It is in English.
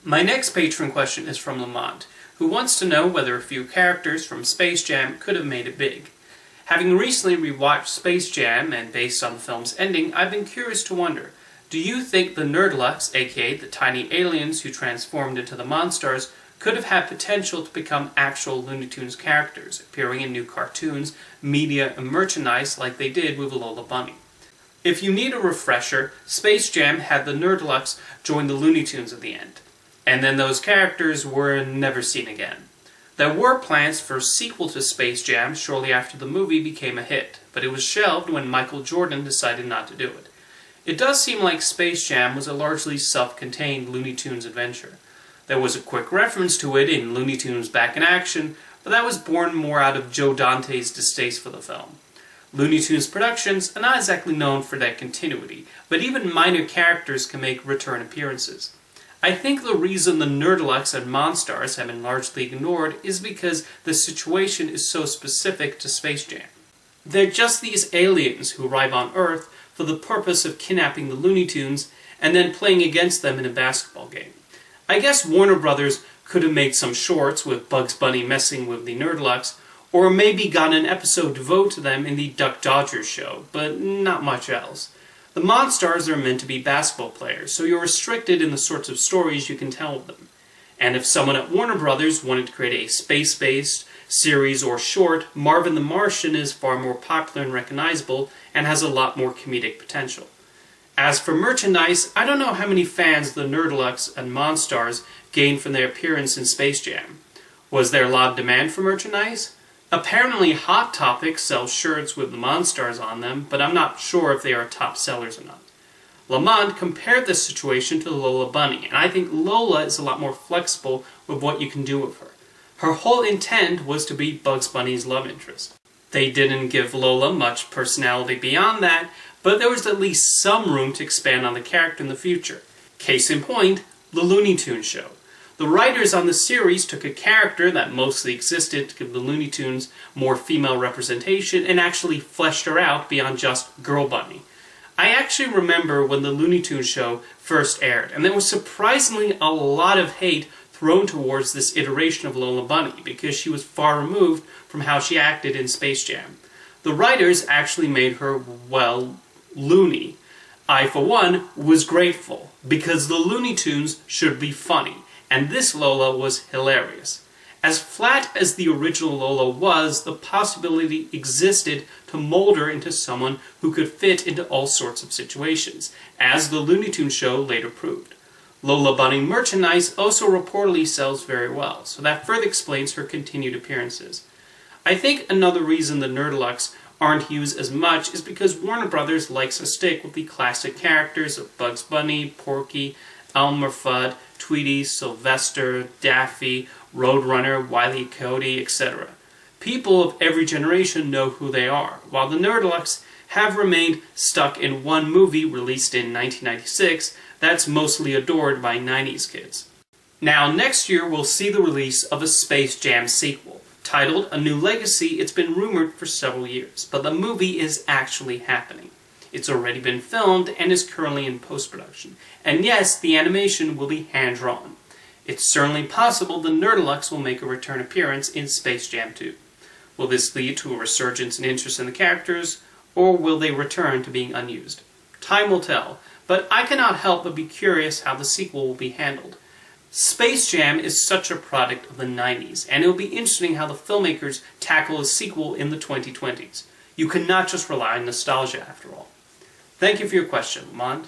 My next patron question is from Lamont, who wants to know whether a few characters from Space Jam could have made it big. Having recently rewatched Space Jam, and based on the film's ending, I've been curious to wonder, do you think the Nerdlucks, aka the tiny aliens who transformed into the Monstars, could have had potential to become actual Looney Tunes characters, appearing in new cartoons, media, and merchandise like they did with Lola Bunny? If you need a refresher, Space Jam had the Nerdlucks join the Looney Tunes at the end, and then those characters were never seen again. There were plans for a sequel to Space Jam shortly after the movie became a hit, but it was shelved when Michael Jordan decided not to do it. It does seem like Space Jam was a largely self-contained Looney Tunes adventure. There was a quick reference to it in Looney Tunes Back in Action, but that was born more out of Joe Dante's distaste for the film. Looney Tunes productions are not exactly known for their continuity, but even minor characters can make return appearances. I think the reason the Nerdlucks and Monstars have been largely ignored is because the situation is so specific to Space Jam. They're just these aliens who arrive on Earth for the purpose of kidnapping the Looney Tunes and then playing against them in a basketball game. I guess Warner Brothers could have made some shorts with Bugs Bunny messing with the Nerdlucks, or maybe gotten an episode devoted to them in the Duck Dodgers show, but not much else. The Monstars are meant to be basketball players, so you're restricted in the sorts of stories you can tell with them. And if someone at Warner Brothers wanted to create a space-based series or short, Marvin the Martian is far more popular and recognizable, and has a lot more comedic potential. As for merchandise, I don't know how many fans the Nerdlucks and Monstars gained from their appearance in Space Jam. Was there a lot of demand for merchandise? Apparently Hot Topic sells shirts with the Monstars on them, but I'm not sure if they are top sellers or not. Lamont compared this situation to Lola Bunny, and I think Lola is a lot more flexible with what you can do with her. Her whole intent was to be Bugs Bunny's love interest. They didn't give Lola much personality beyond that, but there was at least some room to expand on the character in the future. Case in point, the Looney Tunes show. The writers on the series took a character that mostly existed to give the Looney Tunes more female representation and actually fleshed her out beyond just Girl Bunny. I actually remember when the Looney Tunes show first aired, and there was surprisingly a lot of hate thrown towards this iteration of Lola Bunny because she was far removed from how she acted in Space Jam. The writers actually made her, well, loony. I, for one, was grateful because the Looney Tunes should be funny. And this Lola was hilarious. As flat as the original Lola was, the possibility existed to mold her into someone who could fit into all sorts of situations, as the Looney Tunes show later proved. Lola Bunny merchandise also reportedly sells very well, so that further explains her continued appearances. I think another reason the Nerdlucks aren't used as much is because Warner Brothers likes to stick with the classic characters of Bugs Bunny, Porky, Elmer Fudd, Tweety, Sylvester, Daffy, Roadrunner, Wile E. Coyote, etc. People of every generation know who they are, while the Nerdlucks have remained stuck in one movie released in 1996 that's mostly adored by 90s kids. Now, next year we'll see the release of a Space Jam sequel. Titled A New Legacy, it's been rumored for several years, but the movie is actually happening. It's already been filmed and is currently in post-production. And yes, the animation will be hand-drawn. It's certainly possible the Nerdlucks will make a return appearance in Space Jam 2. Will this lead to a resurgence in interest in the characters, or will they return to being unused? Time will tell, but I cannot help but be curious how the sequel will be handled. Space Jam is such a product of the 90s, and it will be interesting how the filmmakers tackle a sequel in the 2020s. You cannot just rely on nostalgia, after all. Thank you for your question, Lamont.